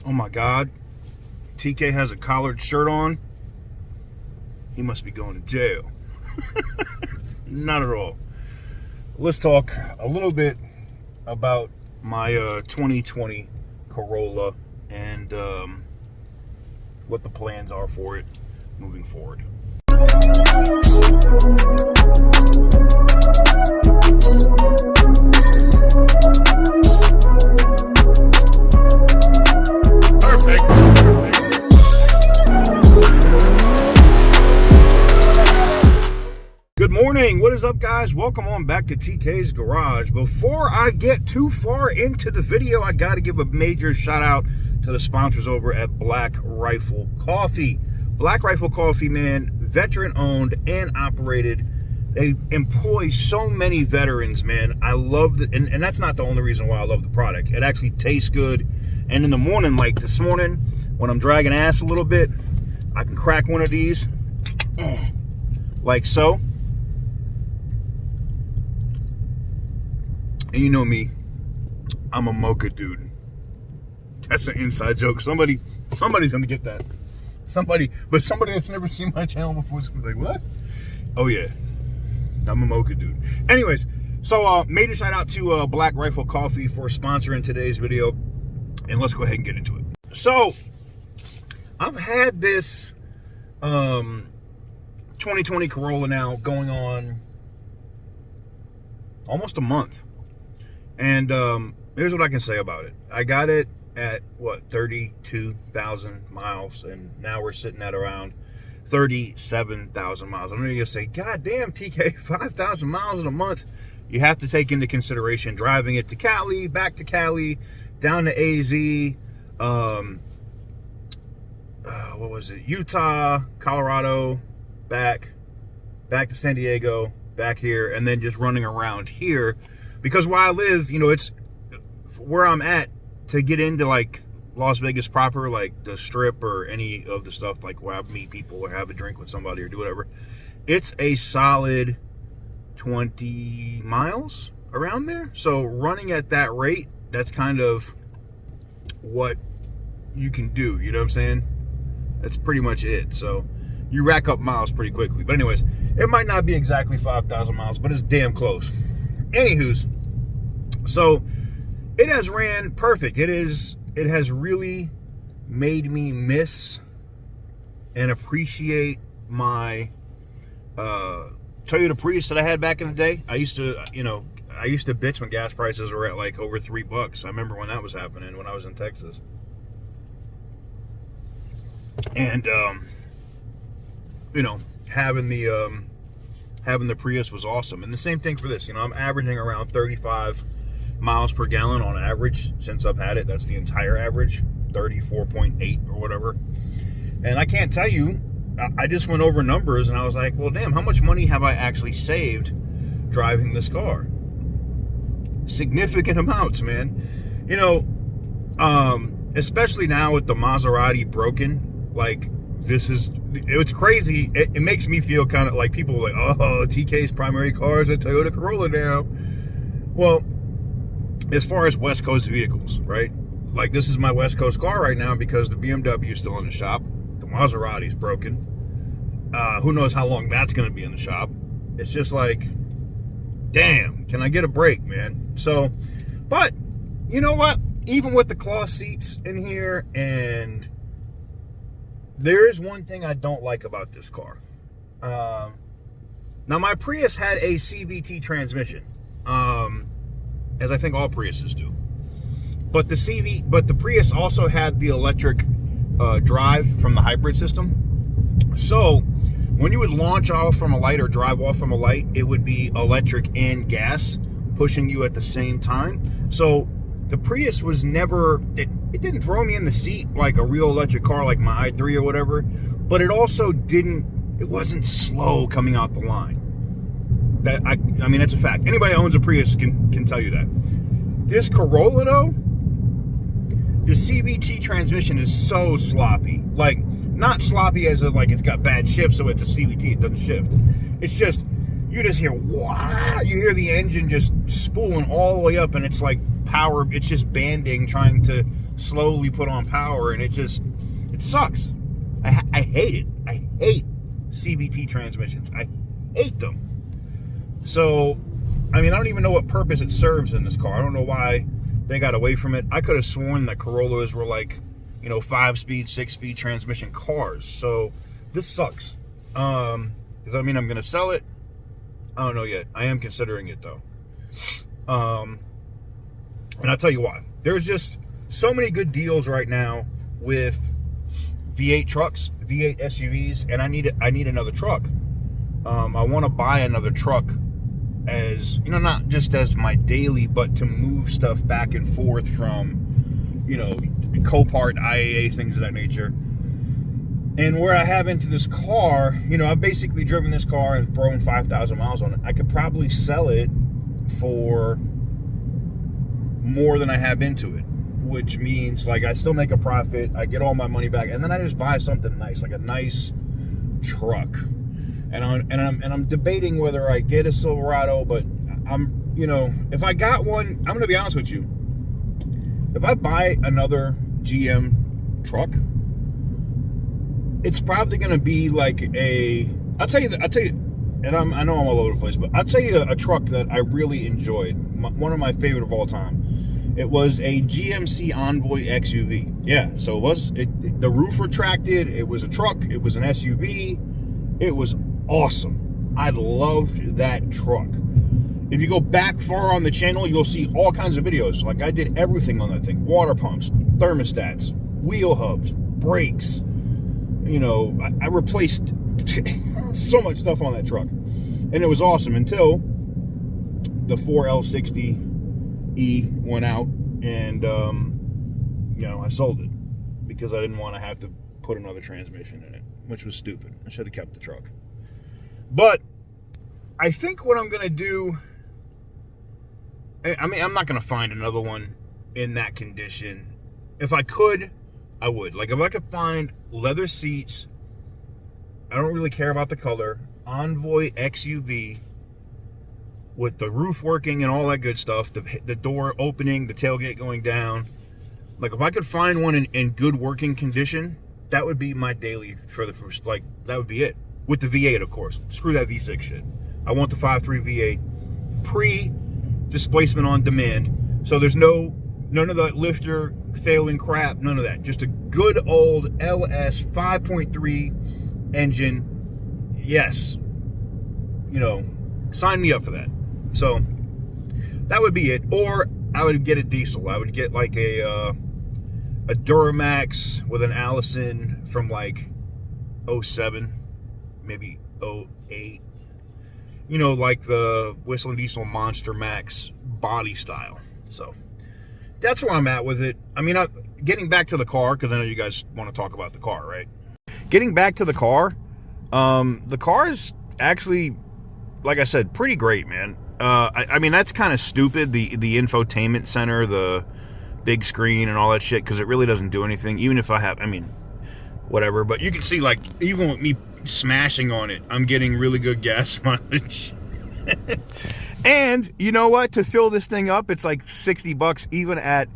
Oh my God. TK has a collared shirt on. He must be going to jail. Not at all. Let's talk a little bit about my 2020 Corolla and what the plans are for it moving forward. Good morning. What is up, guys? Welcome on back to TK's Garage. Before I get too far into the video, I got to give a major shout out to the sponsors over at Black Rifle Coffee. Black Rifle Coffee, man, veteran owned and operated. They employ so many veterans, man. I love the, and that's not the only reason why I love the product. It actually tastes good. And in the morning, like this morning, when I'm dragging ass a little bit, I can crack one of these, like so. And you know me, I'm a mocha dude. That's an inside joke. Somebody's gonna get that. Somebody that's never seen my channel before is gonna be like, what? Oh yeah, I'm a mocha dude. Anyways, so major shout out to Black Rifle Coffee for sponsoring today's video, and let's go ahead and get into it. So I've had this 2020 Corolla now going on almost a month. And here's what I can say about it. I got it at, what, 32,000 miles, and now we're sitting at around 37,000 miles. I'm going to say, God damn, TK, 5,000 miles in a month. You have to take into consideration driving it to Cali, back to Cali, down to AZ, what was it, Utah, Colorado, back to San Diego, back here, and then just running around here. Because where I live, you know, it's where I'm at to get into like Las Vegas proper, like the Strip or any of the stuff, like where I meet people or have a drink with somebody or do whatever. It's a solid 20 miles around there. So running at that rate, that's kind of what you can do. You know what I'm saying? That's pretty much it. So you rack up miles pretty quickly. But anyways, it might not be exactly 5,000 miles, but it's damn close. Anywho's, so it has ran perfect. It has really made me miss and appreciate my Toyota Prius that I had back in the day. I used to bitch when gas prices were at like over $3. I remember when that was happening when I was in Texas. And having the Prius was awesome. And the same thing for this. I'm averaging around 35 miles per gallon on average since I've had it. That's the entire average, 34.8 or whatever. And I can't tell you, I just went over numbers and I was like, well, damn, how much money have I actually saved driving this car? Significant amounts, man. Especially now with the Maserati broken, like, it's crazy. It makes me feel kind of like people are like, oh, TK's primary car is a Toyota Corolla now. Well, as far as West Coast vehicles, right? Like, this is my West Coast car right now because the BMW is still in the shop. The Maserati's broken. Who knows how long that's going to be in the shop. It's just like, damn, can I get a break, man? So, but you know what? Even with the cloth seats in here, and there is one thing I don't like about this car. Now, my Prius had a CVT transmission, as I think all Priuses do. But the Prius also had the electric drive from the hybrid system. So when you would launch off from a light or drive off from a light, it would be electric and gas pushing you at the same time. So the Prius was never, it didn't throw me in the seat like a real electric car like my i3 or whatever, but it also it wasn't slow coming out the line. I mean, that's a fact. Anybody who owns a Prius can tell you that. This Corolla, though, the CVT transmission is so sloppy. Like, not sloppy as in, like, it's got bad shift, so it's a CVT, it doesn't shift. It's just, you just hear, wow, you hear the engine just spooling all the way up, and it's like power, it's just banding, trying to slowly put on power, and it sucks. I hate it. I hate CVT transmissions. I hate them. So, I mean, I don't even know what purpose it serves in this car. I don't know why they got away from it. I could have sworn that Corollas were like, 5-speed, 6-speed transmission cars. So this sucks. Does that mean I'm going to sell it? I don't know yet. I am considering it though. And I'll tell you why. There's just so many good deals right now with V8 trucks, V8 SUVs, and I need another truck. I want to buy another truck as, not just as my daily, but to move stuff back and forth from, Copart, IAA, things of that nature. And where I have into this car, I've basically driven this car and thrown 5,000 miles on it. I could probably sell it for more than I have into it, which means like I still make a profit, I get all my money back, and then I just buy something nice, like a nice truck. And I'm debating whether I get a Silverado, but if I got one, I'm gonna be honest with you. If I buy another GM truck, it's probably gonna be like I'll tell you, and I know I'm all over the place, but I'll tell you a truck that I really enjoyed, one of my favorite of all time. It was a GMC Envoy XUV. Yeah, so the roof retracted, it was a truck, it was an SUV, it was awesome. I loved that truck. If you go back far on the channel, you'll see all kinds of videos. Like I did everything on that thing. Water pumps, thermostats, wheel hubs, brakes. I replaced so much stuff on that truck. And it was awesome until the 4L60E went out, and I sold it because I didn't want to have to put another transmission in it, which was stupid. I should have kept the truck. But I think what I'm going to do, I mean, I'm not going to find another one in that condition. If I could, I would. Like if I could find leather seats, I don't really care about the color, Envoy XUV with the roof working and all that good stuff, the door opening, the tailgate going down. Like if I could find one in good working condition, that would be my daily for the first, like that would be it. With the V8, of course. Screw that V6 shit. I want the 5.3 V8 pre-displacement on demand. So there's none of that lifter failing crap, none of that. Just a good old LS 5.3 engine. Yes. Sign me up for that. So that would be it. Or I would get a diesel. I would get like a Duramax with an Allison from like 07, maybe 08. Like the Whistling Diesel Monster Max body style. So that's where I'm at with it. I mean, getting back to the car, because I know you guys want to talk about the car, right? Getting back to the car is actually, like I said, pretty great, man. I mean, that's kind of stupid, the infotainment center, the big screen and all that shit, because it really doesn't do anything, even if whatever. But you can see, like, even with me smashing on it, I'm getting really good gas mileage. And you know what? To fill this thing up, it's like $60 even at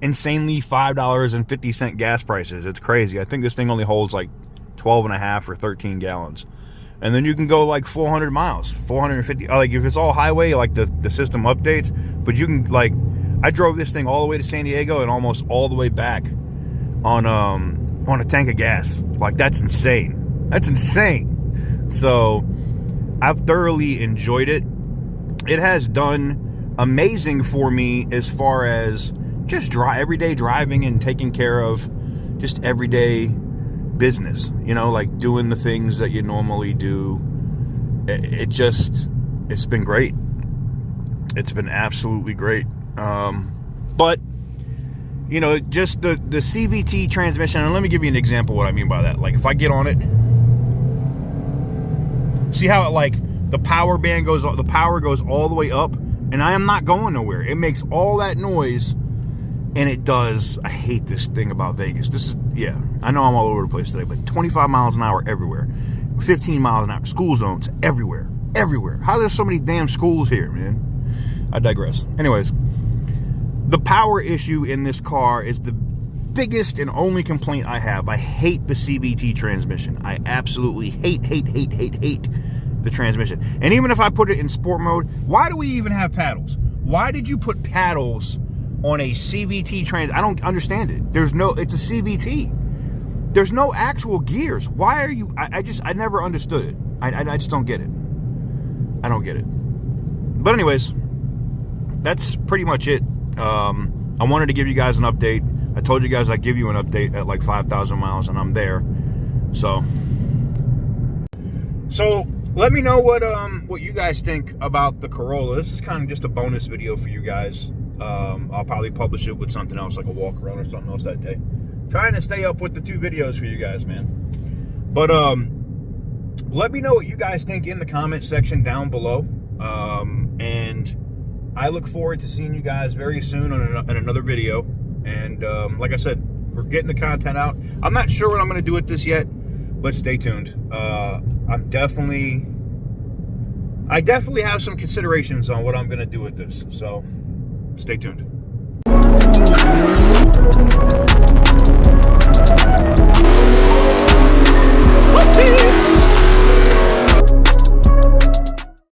insanely $5.50 gas prices. It's crazy. I think this thing only holds like 12.5 or 13 gallons. And then you can go like 400 miles, 450. Like if it's all highway, like the system updates. But you can, like, I drove this thing all the way to San Diego and almost all the way back on a tank of gas. Like that's insane. That's insane. So I've thoroughly enjoyed it. It has done amazing for me as far as just everyday driving and taking care of just everyday business, like doing the things that you normally do. It's been great. It's been absolutely great. But just the CVT transmission, and let me give you an example of what I mean by that. Like if I get on it, see how it, like, the power goes all the way up, and I am not going nowhere. It makes all that noise, and it does. I hate this thing about Vegas. I know I'm all over the place today, but 25 miles an hour everywhere, 15 miles an hour, school zones everywhere. How are there so many damn schools here, man? I digress. Anyways, the power issue in this car is biggest and only complaint I have. I hate the CVT transmission. I absolutely hate the transmission. And even if I put it in sport mode, why do we even have paddles? Why did you put paddles on a CVT trans? I don't understand it. It's a CVT. There's no actual gears. Why are you, I never understood it. I just don't get it. I don't get it. But anyways, that's pretty much it. I wanted to give you guys an update. I told you guys I'd give you an update at like 5,000 miles, and I'm there. So let me know what you guys think about the Corolla. This is kind of just a bonus video for you guys. I'll probably publish it with something else, like a walk around or something else that day. Trying to stay up with the 2 videos for you guys, man. But let me know what you guys think in the comment section down below. And I look forward to seeing you guys very soon on another video. And like I said, we're getting the content out. I'm not sure what I'm going to do with this yet, but stay tuned. I definitely have some considerations on what I'm going to do with this. So stay tuned.